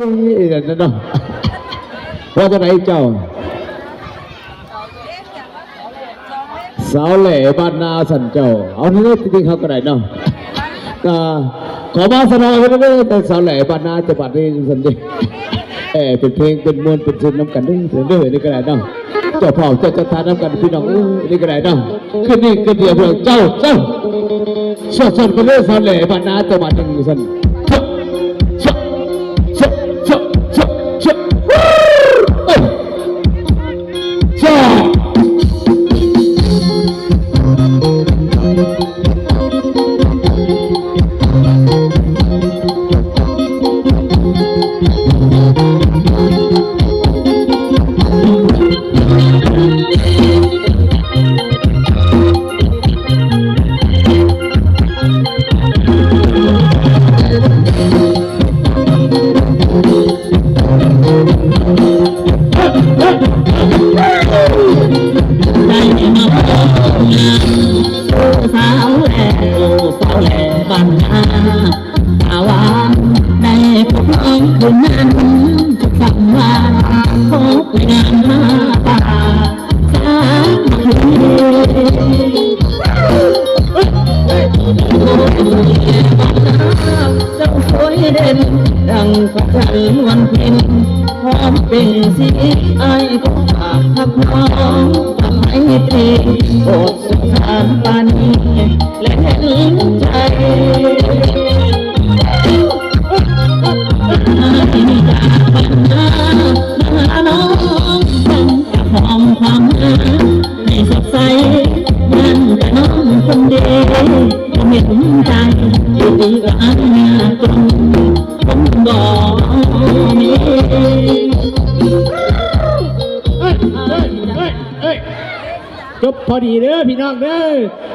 นั่นเนาะว่าจะไหนเจ้าสาวแหล่บ้านนาสันเจ้าเอาเนื้อจริงๆเขาก็ได้เนาะก็ขอมาสนองไปด้วยแต่สาวแหล่บ้านนาจะบัดนี้สันดีเป็นเพลงเป็นมวลเป็นซึมน้ำกันด้วยนี่ก็ได้เนาะเจ้าพ่อเจ้าจะทานน้ำกันพี่น้องนี่ก็ได้เนาะขึ้นนี่ขึ้นเดียวเพื่อเจ้าสดไปเลยสาวแหล่บ้านนาจะบัดนี้สันดังพระจันทร์วันเพ็ญพร้อมเป็นสีไอ้ก็ฝากทักน้องทำให้เพลงโปรดสงสารปานีและเห็นใจที่จากบ้านนามาน้องต้องจะหอมความหาให้สดใสยันแต่น้องคนเดียวไม่สนใจอยู่ดีก็อันเมียตรงบ่มีจบพอดีเด้อพี่น้องเด้อ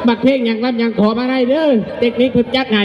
มักเพลงอย่างรับอย่างขอมาได้เด้อเทคนิคพึกจักไง